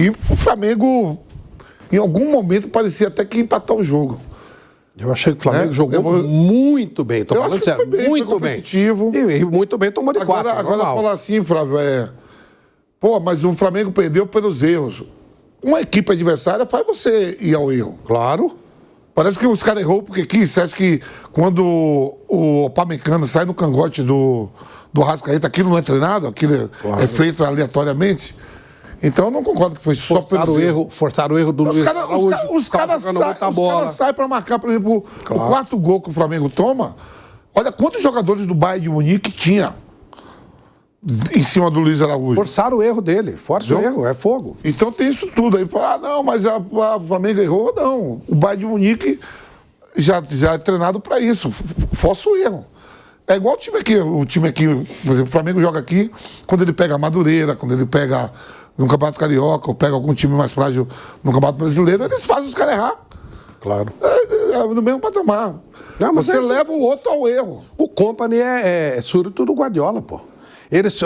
E o Flamengo, em algum momento, parecia até que ia empatar o jogo. Eu achei que o Flamengo jogou muito bem. Tô falando sério, muito bem. E muito bem, tomou de 4. Agora falar assim, Flávio, mas o Flamengo perdeu pelos erros. Uma equipe adversária faz você ir ao erro. Claro. Parece que os caras errou porque quis. Você acha que quando o Upamecano sai no cangote do Arrascaeta, aquilo não é treinado? Aquilo é feito aleatoriamente? Então eu não concordo que foi só pelo erro. Forçaram o erro do Luiz Araújo. Os caras saem para marcar, por exemplo, o quarto gol que o Flamengo toma. Olha quantos jogadores do Bayern de Munique tinha em cima do Luiz Araújo. Forçaram o erro dele. Força o erro, é fogo. Então tem isso tudo. Aí fala, não, mas o Flamengo errou. Não, o Bayern de Munique já é treinado para isso. Força o erro. É igual o time aqui, por exemplo, o Flamengo joga aqui, quando ele pega a Madureira, quando ele pega no Campeonato Carioca, ou pega algum time mais frágil no Campeonato Brasileiro, eles fazem os caras errar. Claro. No mesmo patamar. Não, mas você leva o outro ao erro. O Company é surto do Guardiola, pô.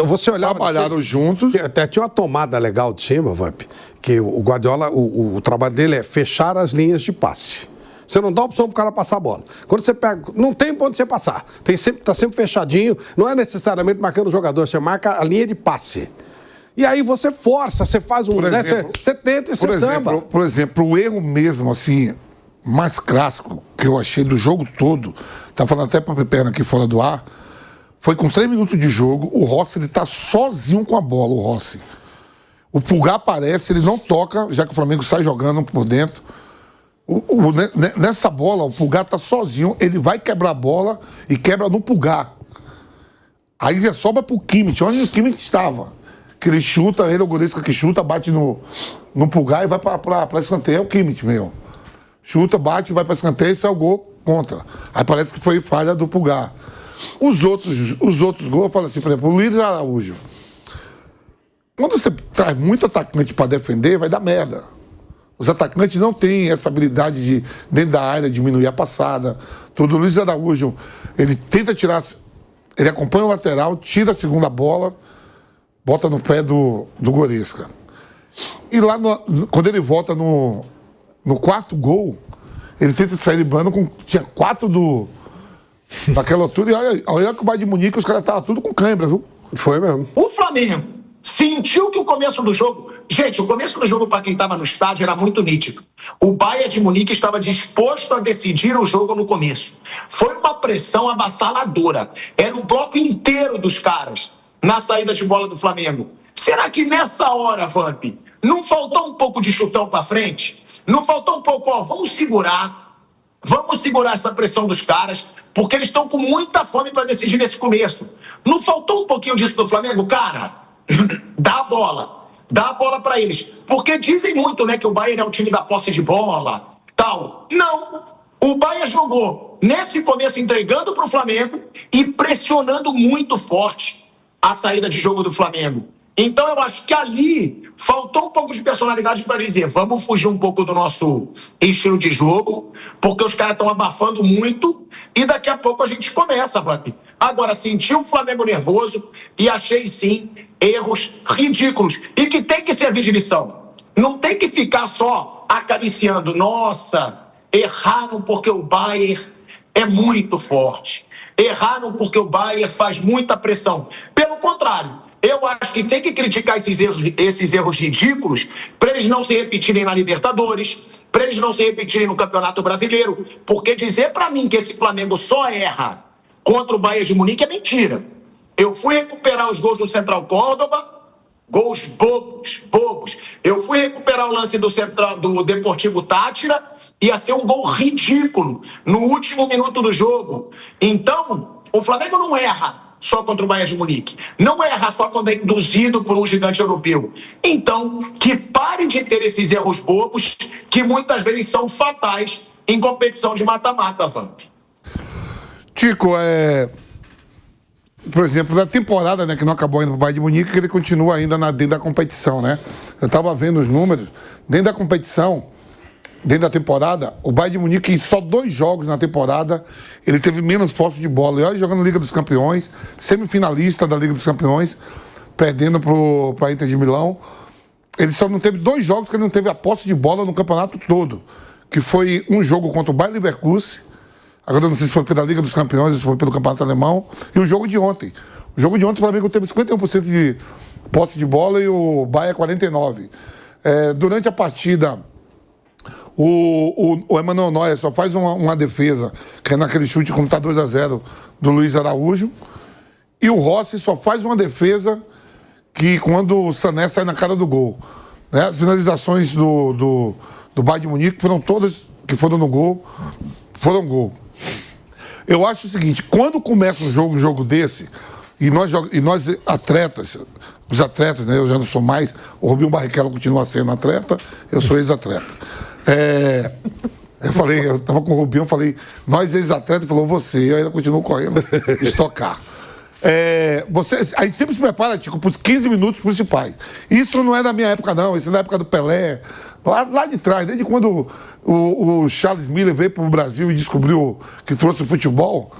Você olhava... Trabalharam juntos. Até tinha uma tomada legal de cima, Vamp, que o Guardiola, o trabalho dele é fechar as linhas de passe. Você não dá opção pro cara passar a bola. Quando você pega, não tem pra onde você passar. Tá sempre fechadinho, não é necessariamente marcando o jogador, você marca a linha de passe. E aí você força, você faz um... Você tenta e você samba. Por exemplo, o erro mesmo, assim, mais clássico que eu achei do jogo todo, tá falando até pra Peperna aqui fora do ar, foi com 3 minutos de jogo, o Rossi, ele tá sozinho com a bola, o Rossi. O Pulgar aparece, ele não toca, já que o Flamengo sai jogando por dentro. Nessa bola, o Pulgar tá sozinho, ele vai quebrar a bola e quebra no Pulgar. Aí já sobra pro Kimmich, onde o Kimmich estava. Que ele chuta, ele é o goleiro que chuta, bate no Pulgar e vai pra escanteio. É o Kimmich, meu. Chuta, bate, vai pra escanteio e sai o gol contra. Aí parece que foi falha do Pulgar. Os outros gols, eu falo assim, por exemplo, o Luiz Araújo. Quando você traz muito atacante para defender, vai dar merda. Os atacantes não têm essa habilidade de, dentro da área, diminuir a passada. Tudo. O Luiz Araújo, ele tenta tirar, ele acompanha o lateral, tira a segunda bola, bota no pé do Goretzka. E lá, quando ele volta no quarto gol, ele tenta sair de bando, tinha 4 daquela altura, e olha que o Bayern de Munique, os caras estavam tudo com cãibra, viu? Foi mesmo. O Flamengo sentiu que o começo do jogo... Gente, o começo do jogo, para quem estava no estádio, era muito nítido. O Bayern de Munique estava disposto a decidir o jogo no começo. Foi uma pressão avassaladora. Era o bloco inteiro dos caras na saída de bola do Flamengo. Será que nessa hora, Vamp, não faltou um pouco de chutão para frente? Não faltou um pouco, vamos segurar essa pressão dos caras, porque eles estão com muita fome para decidir nesse começo. Não faltou um pouquinho disso do Flamengo? Cara, dá a bola para eles. Porque dizem muito, né, que o Bayern é o time da posse de bola, tal. Não, o Bayern jogou nesse começo entregando para o Flamengo e pressionando muito forte a saída de jogo do Flamengo. Então eu acho que ali faltou um pouco de personalidade para dizer, vamos fugir um pouco do nosso estilo de jogo, porque os caras estão abafando muito e daqui a pouco a gente começa, Vamp. Agora, senti o Flamengo nervoso e achei, sim, erros ridículos e que tem que servir de lição. Não tem que ficar só acariciando, nossa, erraram porque o Bayern é muito forte. Erraram porque o Bayern faz muita pressão. Pelo contrário, eu acho que tem que criticar esses erros ridículos para eles não se repetirem na Libertadores, para eles não se repetirem no Campeonato Brasileiro, porque dizer para mim que esse Flamengo só erra contra o Bayern de Munique é mentira. Eu fui recuperar os gols do Central Córdoba, gols bobos. Eu fui recuperar o lance do Deportivo Táchira, ia ser um gol ridículo no último minuto do jogo. Então, o Flamengo não erra só contra o Bayern de Munique. Não erra só quando é induzido por um gigante europeu. Então, que pare de ter esses erros bobos que muitas vezes são fatais em competição de mata-mata, Vamp. Tico, por exemplo, na temporada, né, que não acabou ainda pro Bayern de Munique, que ele continua ainda dentro da competição, né? Eu tava vendo os números. Dentro da competição, dentro da temporada, o Bayern de Munique, em só 2 jogos na temporada, ele teve menos posse de bola. E olha, jogando Liga dos Campeões, semifinalista da Liga dos Campeões, perdendo pra Inter de Milão. ele só não teve 2 jogos que ele não teve a posse de bola no campeonato todo. Que foi um jogo contra o Bayer Leverkusen, agora eu não sei se foi pela Liga dos Campeões ou se foi pelo Campeonato Alemão, e o jogo de ontem. O jogo de ontem o Flamengo teve 51% de posse de bola e o Bayer 49%. Durante a partida, o Emanuel Neuer só faz uma defesa, que é naquele chute quando está 2-0 do Luiz Araújo, e o Rossi só faz uma defesa que quando o Sané sai na cara do gol. Né? As finalizações do Bayern de Munique foram todas que foram no gol, foram gol. Eu acho o seguinte, quando começa um jogo desse, e nós atletas, os atletas, né, eu já não sou mais, o Rubinho Barrichello continua sendo atleta, eu sou ex-atleta. Eu tava com o Rubinho, eu falei, nós ex-atletas, ele falou, você, eu ainda continuo correndo, estocar. A gente sempre se prepara, tipo, para os 15 minutos principais. Isso não é da minha época, não. Isso é da época do Pelé. Lá de trás, desde quando o Charles Miller veio para o Brasil e descobriu que trouxe o futebol,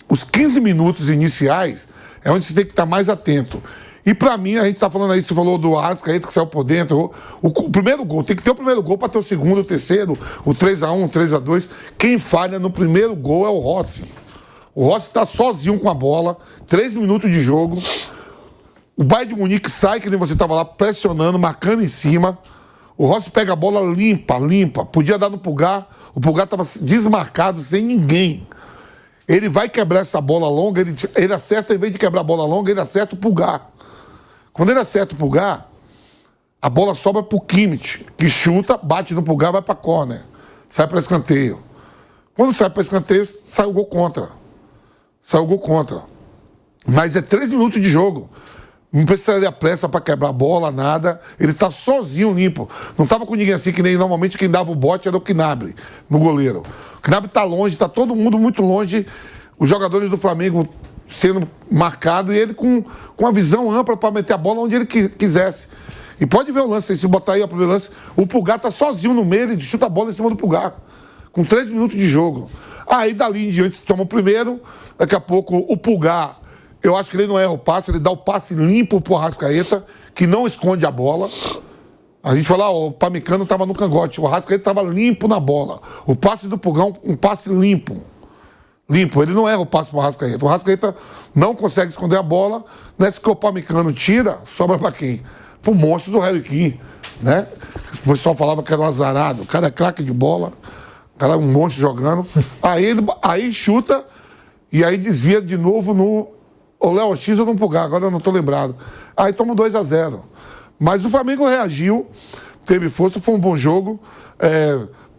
os 15 minutos iniciais é onde você tem que estar mais atento. E para mim, a gente está falando aí, você falou do Arrascaeta que saiu por dentro. O primeiro gol, tem que ter o primeiro gol para ter o segundo, o terceiro, o 3-1, o 3-2. Quem falha no primeiro gol é o Rossi. O Rossi está sozinho com a bola, 3 minutos de jogo. O Bayern de Munique sai, que nem você estava lá, pressionando, marcando em cima. O Rossi pega a bola limpa. Podia dar no Pulgar. O Pulgar estava desmarcado, sem ninguém. Ele vai quebrar essa bola longa, ele acerta, em vez de quebrar a bola longa, ele acerta o Pulgar. Quando ele acerta o Pulgar, a bola sobra pro Kimmich, que chuta, bate no Pulgar, vai para corner. Sai para escanteio. Quando sai para escanteio, sai o gol contra. Mas é 3 minutos de jogo. Não precisaria pressa para quebrar a bola, nada. Ele tá sozinho, limpo. Não tava com ninguém assim, que nem normalmente quem dava o bote era o Gnabry, no goleiro. O Gnabry tá longe, tá todo mundo muito longe. Os jogadores do Flamengo sendo marcados e ele com uma visão ampla para meter a bola onde ele quisesse. E pode ver o lance, se botar aí o primeiro lance, o Pulgar tá sozinho no meio, ele chuta a bola em cima do Pulgar. Com 3 minutos de jogo. Aí dali em diante toma o primeiro, daqui a pouco o Pulgar, eu acho que ele não erra o passe, ele dá o passe limpo pro Arrascaeta, que não esconde a bola. A gente fala, o Pamecano estava no cangote, o Arrascaeta estava limpo na bola. O passe do Pulgar, um passe limpo. Ele não erra o passe pro Arrascaeta. O Arrascaeta não consegue esconder a bola, nessa que o Pamecano tira, sobra para quem? Pro monstro do Harry Kane, né? O pessoal falava que era um azarado, o cara é craque de bola. O cara é um monte jogando. Aí chuta e aí desvia de novo no Léo X ou no Pulgar, agora eu não estou lembrado. Aí toma 2-0. Mas o Flamengo reagiu, teve força, foi um bom jogo.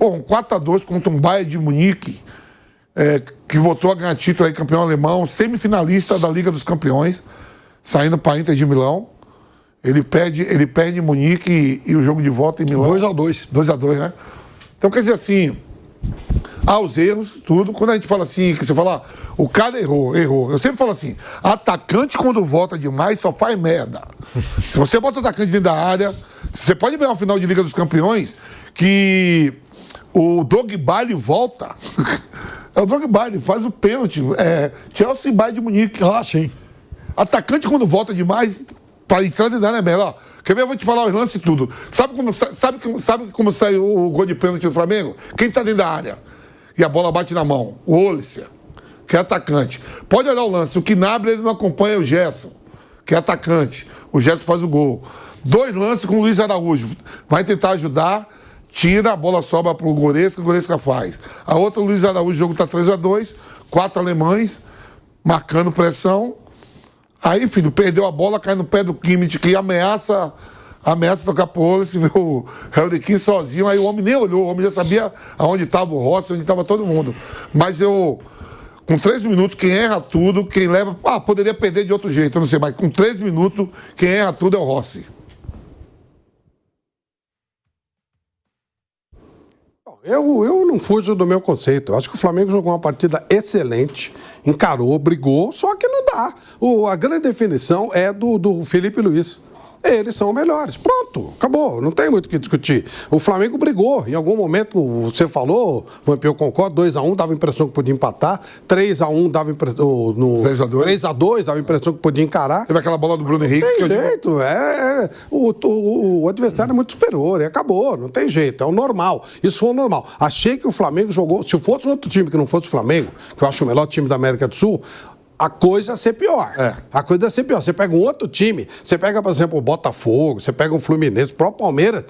Um 4-2 contra um Bayern de Munique, que voltou a ganhar título aí, campeão alemão, semifinalista da Liga dos Campeões, saindo para a Inter de Milão. Ele perde em Munique e o jogo de volta em Milão. 2-2. 2-2, né? Então, quer dizer assim, há os erros, tudo. Quando a gente fala assim, que você fala, o cara errou. Eu sempre falo assim, atacante quando volta demais só faz merda. Se você bota o atacante dentro da área, você pode ver uma final de Liga dos Campeões que o Drogba volta. O Drogba faz o pênalti. Chelsea e Bayern de Munique. Ah, sim. Atacante quando volta demais, para entrar dentro da área é melhor. Quer ver? Eu vou te falar os lances e tudo. Sabe como sai o gol de pênalti do Flamengo? Quem tá dentro da área e a bola bate na mão? O Olícia, que é atacante. Pode olhar o lance. O Gnabry, ele não acompanha o Gerson, que é atacante. O Gerson faz o gol. 2 lances com o Luiz Araújo. Vai tentar ajudar, tira, a bola sobra pro Goretzka, o Goretzka faz. A outra, o Luiz Araújo, o jogo tá 3-2, 4 alemães, marcando pressão. Aí, filho, perdeu a bola, cai no pé do Kimmich, que ameaça tocar pro Olícia, vê o Harry Kane sozinho, aí o homem nem olhou, o homem já sabia aonde estava o Rossi, onde estava todo mundo. Mas com 3 minutos, quem erra tudo, quem leva... poderia perder de outro jeito, eu não sei, mas com 3 minutos, quem erra tudo é o Rossi. Eu não fujo do meu conceito. Eu acho que o Flamengo jogou uma partida excelente, encarou, brigou, só que não dá. A grande definição é do Felipe Luiz. Eles são melhores. Pronto, acabou. Não tem muito o que discutir. O Flamengo brigou. Em algum momento, você falou, Vampir, eu concordo, 2-1 dava a impressão que podia empatar, 3-1 dava a impressão... 3-2 dava a impressão que podia encarar. Teve aquela bola do Bruno Henrique. Não tem jeito. O adversário é muito superior. E acabou. Não tem jeito. É o normal. Isso foi o normal. Achei que o Flamengo jogou... Se fosse outro time que não fosse o Flamengo, que eu acho o melhor time da América do Sul... A coisa ia ser pior. A coisa ia ser pior. Você pega um outro time, você pega, por exemplo, o Botafogo, você pega o Fluminense, o próprio Palmeiras,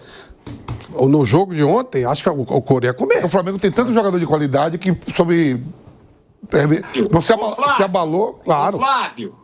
no jogo de ontem, acho que o Corinthians ia comer. O Flamengo tem tanto jogador de qualidade que sobre... Não se abalou. Claro. Flávio.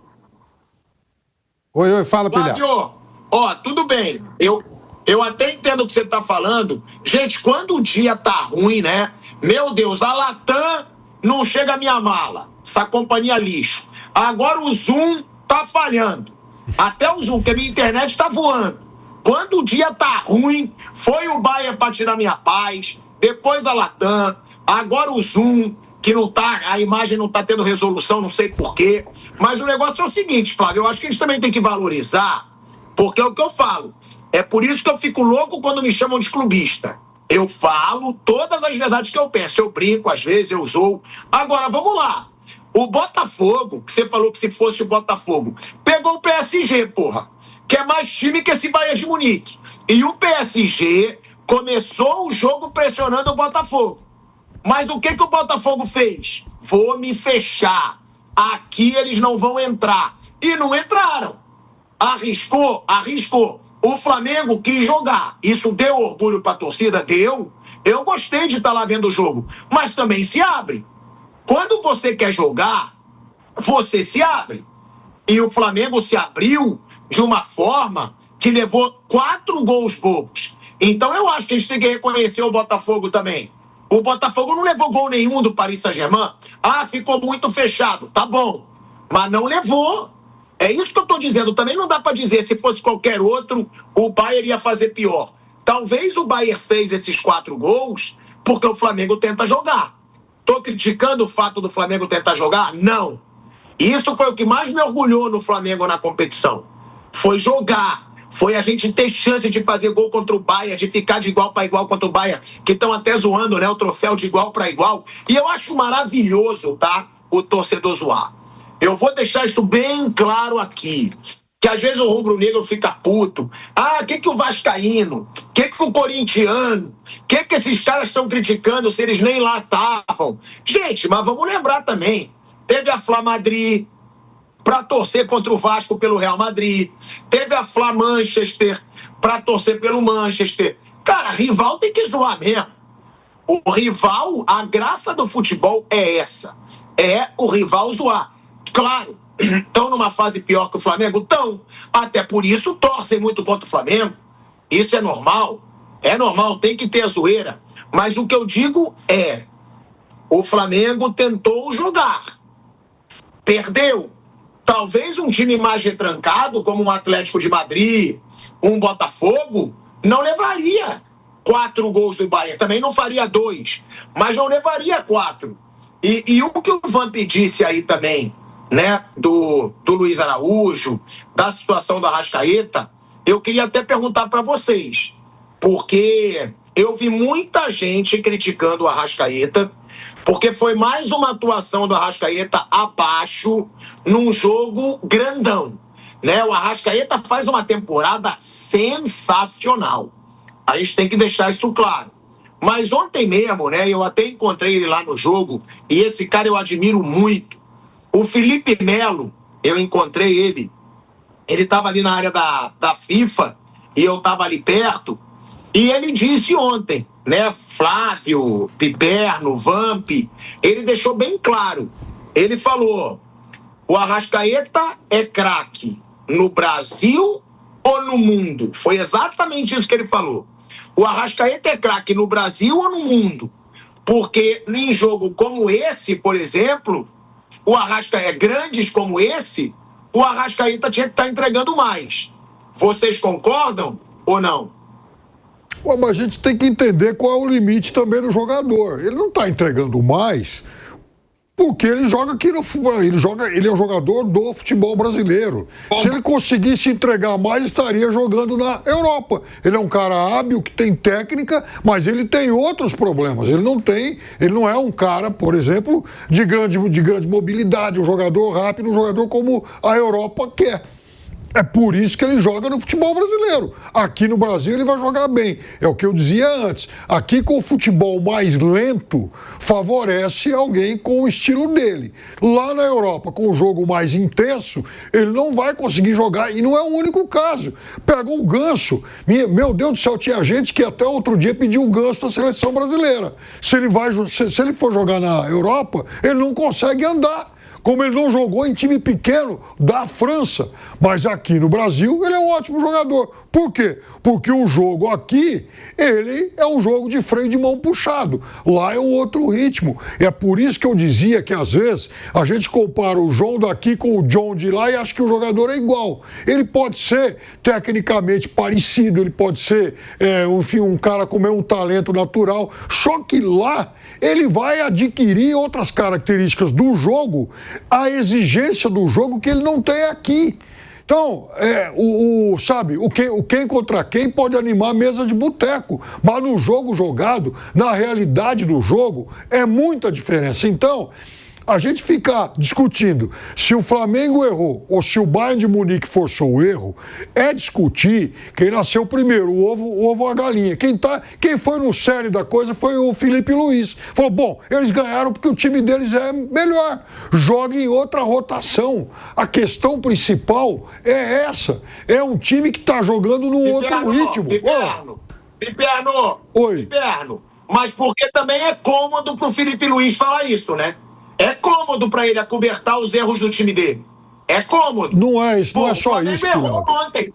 Oi, fala, Pilhar. Flávio, ó, tudo bem. Eu até entendo o que você tá falando. Gente, quando o dia tá ruim, né? Meu Deus, a Latam não chega a minha mala. Essa companhia lixo. Agora o Zoom tá falhando. Até o Zoom, que a minha internet tá voando. Quando o dia tá ruim, foi o Bayer pra tirar minha paz, depois a Latam, agora o Zoom, que não tá, a imagem não tá tendo resolução, não sei porquê. Mas o negócio é o seguinte, Flávio, eu acho que eles também têm que valorizar, porque é o que eu falo. É por isso que eu fico louco quando me chamam de clubista. Eu falo todas as verdades que eu penso. Eu brinco, às vezes eu zoo. Agora, vamos lá. O Botafogo, que você falou que se fosse o Botafogo, pegou o PSG, porra, que é mais time que esse Bayern de Munique. E o PSG começou o jogo pressionando o Botafogo. Mas o que o Botafogo fez? Vou me fechar. Aqui eles não vão entrar. E não entraram. Arriscou? Arriscou. O Flamengo quis jogar. Isso deu orgulho pra torcida? Deu. Eu gostei de estar lá vendo o jogo. Mas também se abre. Quando você quer jogar, você se abre. E o Flamengo se abriu de uma forma que levou 4 gols bobos. Então eu acho que a gente tem que reconhecer o Botafogo também. O Botafogo não levou gol nenhum do Paris Saint-Germain. Ah, ficou muito fechado. Tá bom. Mas não levou. É isso que eu tô dizendo. Também não dá pra dizer, se fosse qualquer outro, o Bayern ia fazer pior. Talvez o Bayern fez esses 4 gols porque o Flamengo tenta jogar. Tô criticando o fato do Flamengo tentar jogar? Não. Isso foi o que mais me orgulhou no Flamengo na competição. Foi jogar. Foi a gente ter chance de fazer gol contra o Bayern, de ficar de igual para igual contra o Bayern, que estão até zoando, né, o troféu de igual para igual. E eu acho maravilhoso, tá, o torcedor zoar. Eu vou deixar isso bem claro aqui. Que às vezes o rubro-negro fica puto. Ah, o que o vascaíno? O que o corintiano? O que esses caras estão criticando se eles nem lá estavam? Gente, mas vamos lembrar também. Teve a Fla Madrid para torcer contra o Vasco pelo Real Madrid. Teve a Fla Manchester para torcer pelo Manchester. Cara, rival tem que zoar mesmo. O rival, a graça do futebol é essa. É o rival zoar. Claro, estão numa fase pior que o Flamengo? Estão. Até por isso torcem muito contra o Flamengo. Isso é normal. É normal, tem que ter a zoeira. Mas o que eu digo é, o Flamengo tentou jogar. Perdeu. Talvez um time mais retrancado, como um Atlético de Madrid, um Botafogo, não levaria 4 gols do Bayern. Também não faria 2, mas não levaria 4. E o que o Vamp disse aí também, né, do Luiz Araújo, da situação do Arrascaeta, eu queria até perguntar para vocês, porque eu vi muita gente criticando o Arrascaeta, porque foi mais uma atuação do Arrascaeta abaixo num jogo grandão, né? O Arrascaeta faz uma temporada sensacional. A gente tem que deixar isso claro. Mas ontem mesmo, né, eu até encontrei ele lá no jogo, e esse cara eu admiro muito. O Felipe Melo, eu encontrei ele. Ele estava ali na área da FIFA, e eu estava ali perto, e ele disse ontem, né, Flávio, Piperno, Vamp, ele deixou bem claro. Ele falou, o Arrascaeta é craque no Brasil ou no mundo? Foi exatamente isso que ele falou. O Arrascaeta é craque no Brasil ou no mundo? Porque em jogo como esse, por exemplo, o Arrascaeta, grandes como esse, o Arrascaeta tinha que estar entregando mais. Vocês concordam ou não? Ué, mas a gente tem que entender qual é o limite também do jogador. Ele não está entregando mais Porque ele joga aqui no futebol, ele é um jogador do futebol brasileiro. Se ele conseguisse entregar mais, estaria jogando na Europa. Ele é um cara hábil, que tem técnica, mas ele tem outros problemas. Ele não é um cara, por exemplo, de grande mobilidade, um jogador rápido, um jogador como a Europa quer. É por isso que ele joga no futebol brasileiro. Aqui no Brasil ele vai jogar bem. É o que eu dizia antes. Aqui com o futebol mais lento, favorece alguém com o estilo dele. Lá na Europa, com o jogo mais intenso, ele não vai conseguir jogar. E não é o único caso. Pega o Ganso. Meu Deus do céu, tinha gente que até outro dia pediu o Ganso da seleção brasileira. Se ele for jogar na Europa, ele não consegue andar. Como ele não jogou em time pequeno da França. Mas aqui no Brasil, ele é um ótimo jogador. Por quê? Porque o jogo aqui, ele é um jogo de freio de mão puxado. Lá é um outro ritmo. É por isso que eu dizia que, às vezes, a gente compara o João daqui com o John de lá e acha que o jogador é igual. Ele pode ser tecnicamente parecido, ele pode ser, enfim, um cara com o mesmo talento natural. Só que lá, ele vai adquirir outras características do jogo, a exigência do jogo que ele não tem aqui. Então, sabe, o quem contra quem pode animar a mesa de boteco, mas no jogo jogado, na realidade do jogo, é muita diferença. Então, a gente ficar discutindo se o Flamengo errou ou se o Bayern de Munique forçou o erro, é discutir quem nasceu primeiro, o ovo ou a galinha. Quem foi no sério da coisa foi o Felipe Luiz. Falou, bom, eles ganharam porque o time deles é melhor. Joga em outra rotação. A questão principal é essa. É um time que está jogando num outro ritmo. Piperno. Mas porque também é cômodo pro Felipe Luiz falar isso, né? É cômodo para ele acobertar os erros do time dele. É cômodo. Não é isso, não é só isso. O Flamengo errou ontem.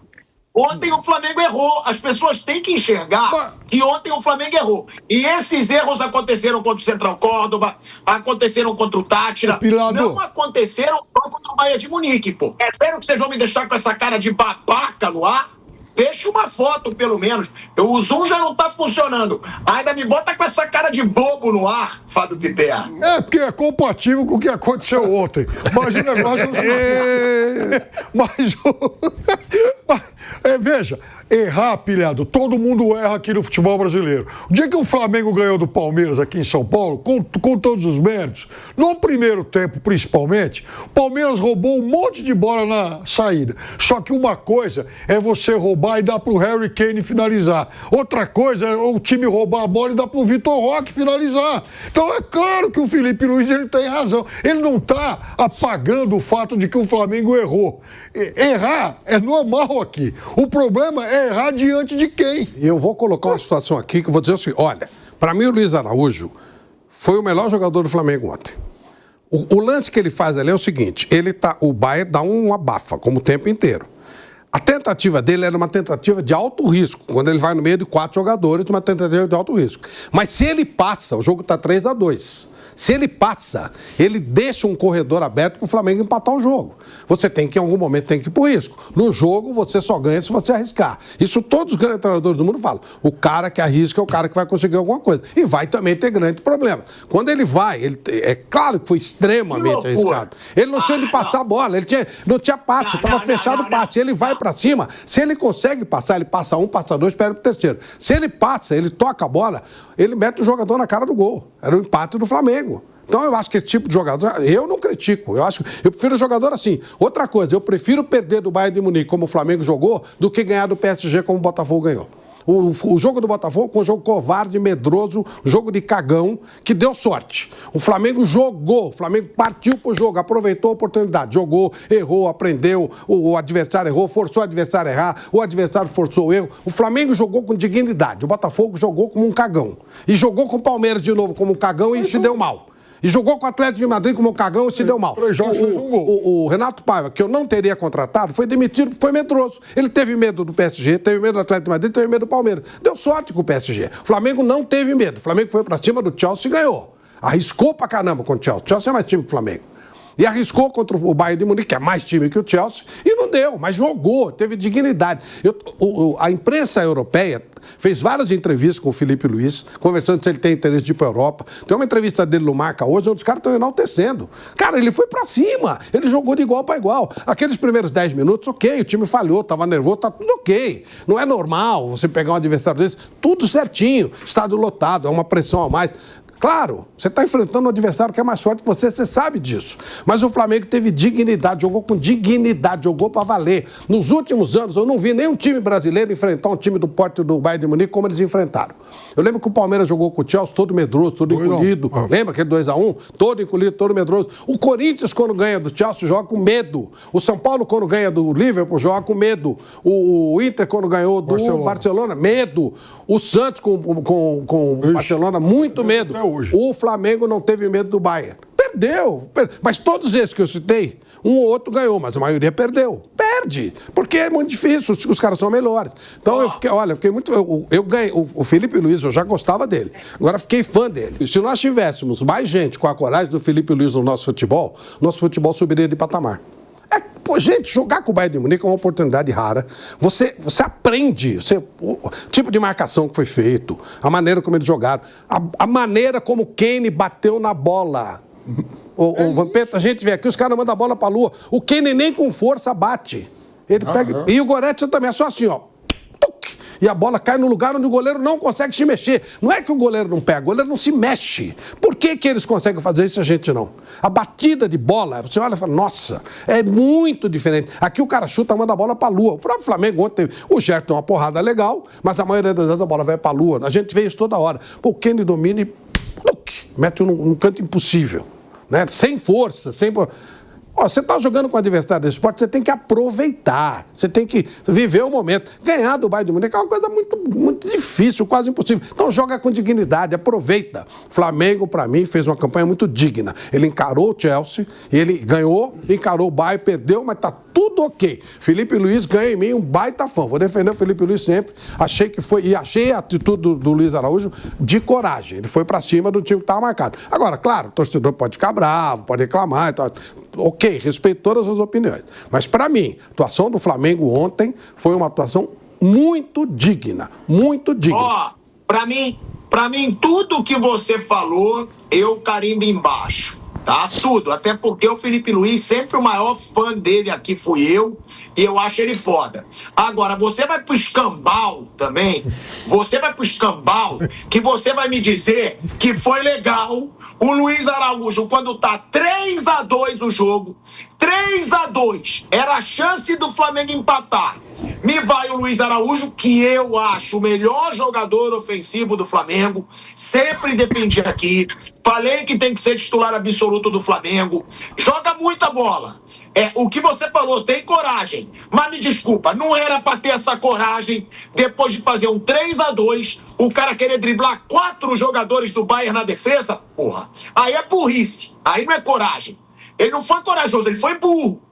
Ontem o Flamengo errou. As pessoas têm que enxergar que ontem o Flamengo errou. E esses erros aconteceram contra o Central Córdoba, aconteceram contra o Tátira. Não aconteceram só contra o Bayern de Munique, pô. É sério que vocês vão me deixar com essa cara de babaca no ar? Deixa uma foto, pelo menos. O Zoom já não tá funcionando. Ainda me bota com essa cara de bobo no ar, Fábio Piper. É, porque é compatível com o que aconteceu ontem. Mas o negócio... veja, errar, pilhado, todo mundo erra aqui no futebol brasileiro. O dia que o Flamengo ganhou do Palmeiras aqui em São Paulo, com todos os méritos, no primeiro tempo, principalmente, o Palmeiras roubou um monte de bola na saída. Só que uma coisa é você roubar e dar pro Harry Kane finalizar. Outra coisa é o time roubar a bola e dar pro Vitor Roque finalizar. Então é claro que o Felipe Luiz ele tem razão. Ele não está apagando o fato de que o Flamengo errou. Errar é normal aqui. O problema é errar diante de quem? Eu vou colocar uma situação aqui que eu vou dizer assim, olha, para mim o Luiz Araújo foi o melhor jogador do Flamengo ontem. O lance que ele faz ali é o seguinte, o Bayern dá uma abafa, como o tempo inteiro. A tentativa dele era uma tentativa de alto risco, quando ele vai no meio de 4 jogadores, uma tentativa de alto risco. Mas se ele passa, o jogo está 3-2. Se ele passa, ele deixa um corredor aberto para o Flamengo empatar o jogo. Você tem que, em algum momento, tem que ir por risco. No jogo, você só ganha se você arriscar. Isso todos os grandes treinadores do mundo falam. O cara que arrisca é o cara que vai conseguir alguma coisa. E vai também ter grande problema. Quando ele vai, é claro que foi extremamente arriscado. Ele não tinha de passar a bola, não tinha passe, estava fechado o passe. Ele vai para cima, se ele consegue passar, ele passa um, passa dois, espera pro terceiro. Se ele passa, ele toca a bola, ele mete o jogador na cara do gol. Era o empate do Flamengo. Então eu acho que esse tipo de jogador, eu não critico, eu prefiro jogador assim. Outra coisa, eu prefiro perder do Bayern de Munique como o Flamengo jogou, do que ganhar do PSG como o Botafogo ganhou. O jogo do Botafogo foi um jogo covarde, medroso, jogo de cagão, que deu sorte. O Flamengo jogou, o Flamengo partiu pro jogo, aproveitou a oportunidade, jogou, errou, aprendeu, o adversário errou, forçou o adversário a errar, o adversário forçou o erro. O Flamengo jogou com dignidade, o Botafogo jogou como um cagão. E jogou com o Palmeiras de novo como um cagão e se deu mal. E jogou com o Atlético de Madrid como um cagão e se deu mal. 3 jogos fez um gol. O Renato Paiva, que eu não teria contratado, foi demitido, foi medroso. Ele teve medo do PSG, teve medo do Atlético de Madrid, teve medo do Palmeiras. Deu sorte com o PSG. O Flamengo não teve medo. O Flamengo foi pra cima do Chelsea e ganhou. Arriscou pra caramba com o Chelsea. O Chelsea é mais time que o Flamengo. E arriscou contra o Bayern de Munique, que é mais time que o Chelsea, e não deu, mas jogou, teve dignidade. A imprensa europeia fez várias entrevistas com o Filipe Luís, conversando se ele tem interesse de ir para a Europa. Tem uma entrevista dele no Marca hoje, onde os caras estão enaltecendo. Cara, ele foi para cima, ele jogou de igual para igual. Aqueles primeiros 10 minutos, ok, o time falhou, estava nervoso, tá tudo ok. Não é normal você pegar um adversário desse, tudo certinho, estádio lotado, é uma pressão a mais. Claro, você está enfrentando um adversário que é mais forte que você sabe disso. Mas o Flamengo teve dignidade, jogou com dignidade, jogou para valer. Nos últimos anos, eu não vi nenhum time brasileiro enfrentar um time do porte do Bayern de Munique como eles enfrentaram. Eu lembro que o Palmeiras jogou com o Chelsea todo medroso, todo encolhido. Lembra aquele 2-1? Todo encolhido, todo medroso. O Corinthians, quando ganha do Chelsea, joga com medo. O São Paulo, quando ganha do Liverpool, joga com medo. O Inter, quando ganhou do Barcelona, medo. O Santos com o Barcelona, muito medo. O Flamengo não teve medo do Bayern. Perdeu. Mas todos esses que eu citei, um ou outro ganhou, mas a maioria perdeu. Perde. Porque é muito difícil, os caras são melhores. Então eu fiquei muito... Eu ganhei. O Filipe Luís, eu já gostava dele. Agora fiquei fã dele. E se nós tivéssemos mais gente com a coragem do Filipe Luís no nosso futebol subiria de patamar. Pô, gente, jogar com o Bayern de Munique é uma oportunidade rara. Você aprende o tipo de marcação que foi feito, a maneira como eles jogaram, a maneira como o Kane bateu na bola. O Vampeta, a gente vê aqui, os caras mandam a bola pra lua. O Kane nem com força bate. Ele pega. E o Goretzka também é só assim, ó. E a bola cai no lugar onde o goleiro não consegue se mexer. Não é que o goleiro não pega, o goleiro não se mexe. Por que eles conseguem fazer isso e a gente não? A batida de bola, você olha e fala, nossa, é muito diferente. Aqui o cara chuta, manda a bola pra lua. O próprio Flamengo ontem teve. O Gerson tem uma porrada legal, mas a maioria das vezes a bola vai pra lua. A gente vê isso toda hora. Pô, o Kane domina e mete num canto impossível. Né? Sem força, sem... Você está jogando com o adversário desse esporte, você tem que aproveitar, você tem que viver o momento. Ganhar do Bayern de Munique é uma coisa muito, muito difícil, quase impossível. Então joga com dignidade, aproveita. Flamengo, para mim, fez uma campanha muito digna. Ele encarou o Chelsea, ele ganhou, encarou o Bayern, perdeu, mas está tudo ok. Filipe Luís ganha em mim um baita fã. Vou defender o Filipe Luís sempre. Achei a atitude do Luiz Araújo de coragem. Ele foi para cima do time que estava marcado. Agora, claro, o torcedor pode ficar bravo, pode reclamar e tal. Ok, respeito todas as opiniões. Mas, para mim, a atuação do Flamengo ontem foi uma atuação muito digna. Muito digna. Ó, pra mim, tudo que você falou, eu carimbo embaixo. Tá? Tudo. Até porque o Filipe Luís, sempre o maior fã dele aqui fui eu, e eu acho ele foda. Agora, você vai pro escambau também, que você vai me dizer que foi legal o Luiz Araújo, quando tá 3-2 o jogo, 3-2, era a chance do Flamengo empatar. Me vai o Luiz Araújo, que eu acho o melhor jogador ofensivo do Flamengo, sempre defendi aqui, falei que tem que ser titular absoluto do Flamengo, joga muita bola. O que você falou, tem coragem, mas me desculpa, não era pra ter essa coragem, depois de fazer um 3-2, o cara querer driblar 4 jogadores do Bayern na defesa, porra, aí é burrice, aí não é coragem. Ele não foi corajoso, ele foi burro.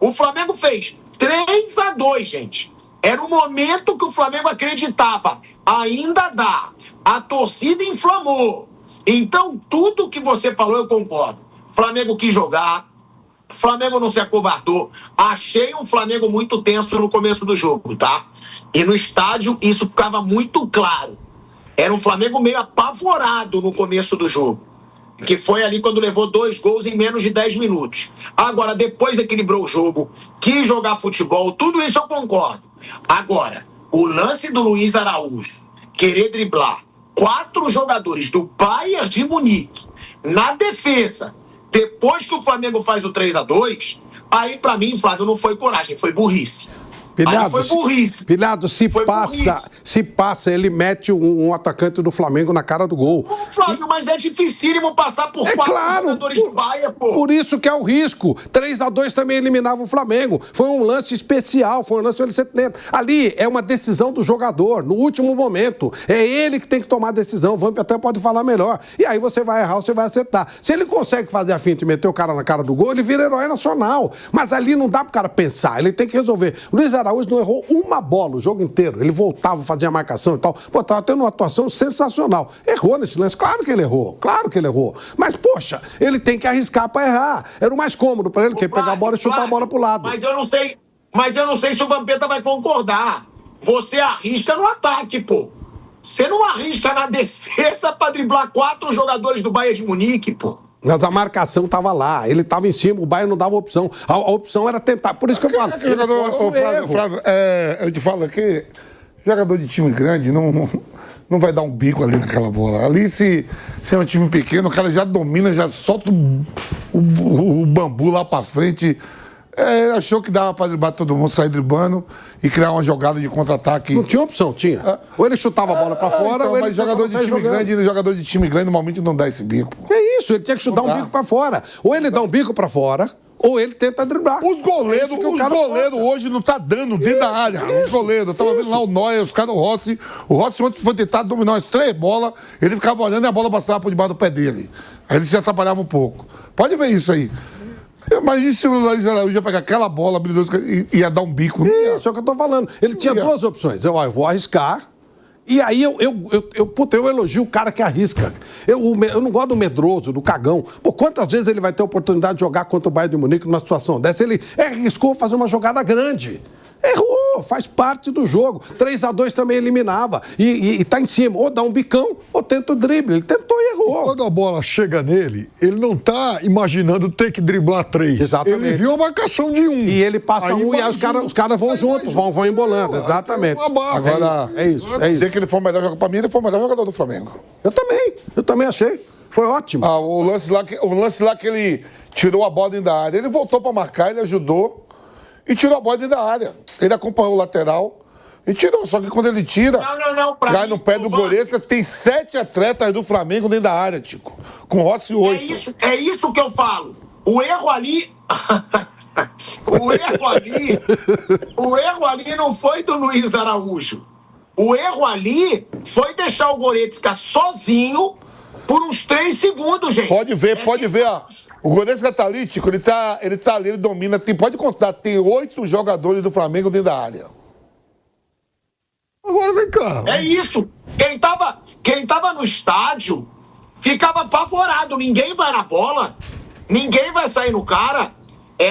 O Flamengo fez 3-2, gente. Era o momento que o Flamengo acreditava. Ainda dá. A torcida inflamou. Então, tudo que você falou, eu concordo. Flamengo quis jogar. Flamengo não se acovardou. Achei um Flamengo muito tenso no começo do jogo, tá? E no estádio, isso ficava muito claro. Era um Flamengo meio apavorado no começo do jogo. Que foi ali quando levou 2 gols em menos de 10 minutos. Agora, depois equilibrou o jogo, quis jogar futebol, tudo isso eu concordo. Agora, o lance do Luiz Araújo, querer driblar 4 jogadores do Bayern de Munique na defesa, depois que o Flamengo faz o 3-2, aí pra mim, Flávio, não foi coragem, foi burrice. Pilhado, foi burrice. Pilhado, se passa, ele mete um atacante do Flamengo na cara do gol. Pô, Flávio, mas é dificílimo passar por 4 jogadores do Bayern, pô. Por isso que é o risco. 3-2 também eliminava o Flamengo. Foi um lance especial, foi um lance ali é uma decisão do jogador, no último momento. É ele que tem que tomar a decisão. O Vamp até pode falar melhor. E aí você vai errar, você vai acertar. Se ele consegue fazer a finta e meter o cara na cara do gol, ele vira herói nacional. Mas ali não dá pro cara pensar, ele tem que resolver. O Luiz Araújo não errou uma bola o jogo inteiro. Ele voltava, fazia a marcação e tal. Pô, tava tendo uma atuação sensacional. Errou nesse lance, claro que ele errou. Mas, poxa, ele tem que arriscar pra errar. Era o mais cômodo pra ele, que pegar a bola e chutar a bola pro lado. Mas eu não sei se o Vampeta vai concordar. Você arrisca no ataque, pô. Você não arrisca na defesa pra driblar 4 jogadores do Bayern de Munique, pô. Mas a marcação tava lá, ele tava em cima, o Bayern não dava opção. A opção era tentar. Por isso que eu falo. Flávio, eu te falo que jogador de time grande não vai dar um bico ali naquela bola. Ali, se é um time pequeno, o cara já domina, já solta o bambu lá pra frente. Achou que dava pra driblar todo mundo, sair driblando e criar uma jogada de contra-ataque. Não tinha opção, tinha. Ou ele chutava a bola pra fora, ou ele mas jogador de time grande normalmente não dá esse bico. É isso, ele tinha que chutar um bico pra fora. Ou ele dá um bico pra fora, ou ele tenta driblar. Os goleiros hoje não tá dando dentro da área. Os goleiros, eu tava vendo lá o Neuer, os caras, o Rossi ontem foi tentar dominar as 3 bolas, ele ficava olhando e a bola passava por debaixo do pé dele. Aí ele se atrapalhava um pouco. Pode ver isso aí. Imagina se o Luiz Araújo ia pegar aquela bola e ia dar um bico. Isso é o que eu tô falando. Ele tinha 2 opções. Eu vou arriscar. E aí eu elogio o cara que arrisca. Eu não gosto do medroso, do cagão. Pô, quantas vezes ele vai ter a oportunidade de jogar contra o Bayern de Munique numa situação dessa? Ele arriscou fazer uma jogada grande. Errou, faz parte do jogo. 3-2 também eliminava. E tá em cima. Ou dá um bicão, ou tenta o drible. Ele tentou e errou. Quando a bola chega nele, ele não tá imaginando ter que driblar 3. Exatamente. Ele viu a marcação de 1. E ele passa aí 1 e aí os caras vão junto, vão embolando. Exatamente. Agora, é isso. Dizer que ele foi o melhor jogador, pra mim, ele foi o melhor jogador do Flamengo. Eu também achei. Foi ótimo. O lance lá que ele tirou a bola dentro da área, ele voltou pra marcar, ele ajudou. E tirou a bola dentro da área. Ele acompanhou o lateral e tirou. Só que quando ele tira, cai no pé do Goretzka. Tem 7 atletas do Flamengo dentro da área, Tico. Com Rossi 8. É isso que eu falo. O erro ali... o erro ali não foi do Luiz Araújo. O erro ali foi deixar o Goretzka sozinho por uns 3 segundos, gente. Pode ver, ó. O Goretzka tá ali, Tico, ele tá ali, ele domina. Pode contar, tem 8 jogadores do Flamengo dentro da área. Agora vem cá. É isso. Quem tava no estádio ficava apavorado. Ninguém vai na bola, ninguém vai sair no cara.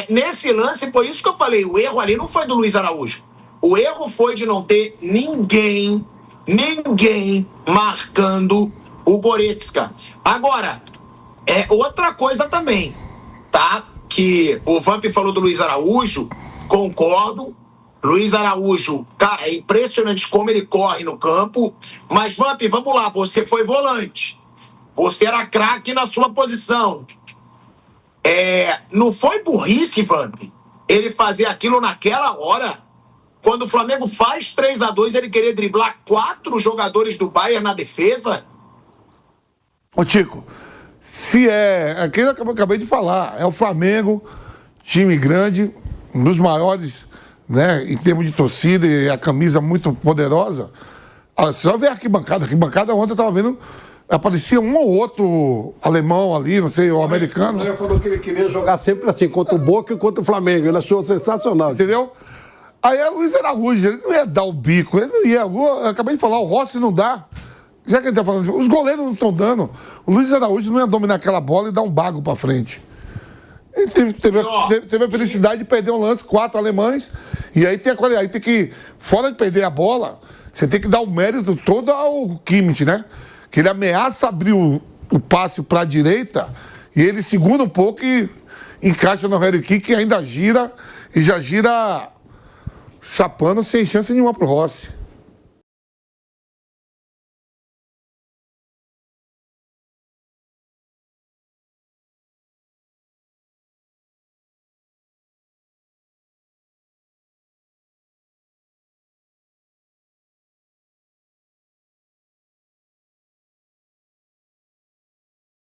Nesse lance, foi isso que eu falei. O erro ali não foi do Luiz Araújo. O erro foi de não ter ninguém marcando o Goretzka. Agora, outra coisa também, tá? Que o Vamp falou do Luiz Araújo, concordo. Luiz Araújo, cara, é impressionante como ele corre no campo. Mas, Vamp, vamos lá, você foi volante. Você era craque na sua posição. Não foi burrice, Vamp, ele fazer aquilo naquela hora? Quando o Flamengo faz 3-2, ele querer driblar 4 jogadores do Bayern na defesa? Ô, Tico, se aquilo que eu acabei de falar, é o Flamengo, time grande, um dos maiores, né, em termos de torcida e a camisa muito poderosa. Você só vê a arquibancada ontem eu tava vendo, aparecia um ou outro alemão ali, não sei, o americano. Ele falou que ele queria jogar sempre assim, contra o Boca e contra o Flamengo. Ele achou sensacional. Entendeu? Aí é o Luiz Araújo, ele não ia dar o bico, ele não ia. Eu acabei de falar, o Rossi não dá. Já que ele tá falando, os goleiros não estão dando. O Luiz Araújo não ia dominar aquela bola e dar um bago pra frente. Ele teve a felicidade de perder um lance, 4 alemães, e aí tem a qualidade. Aí tem que, fora de perder a bola, você tem que dar o mérito todo ao Kimmich, né? Que ele ameaça abrir o passe pra direita, e ele segura um pouco e encaixa no Harry Kane, que ainda gira, e já gira chapando sem chance nenhuma pro Rossi.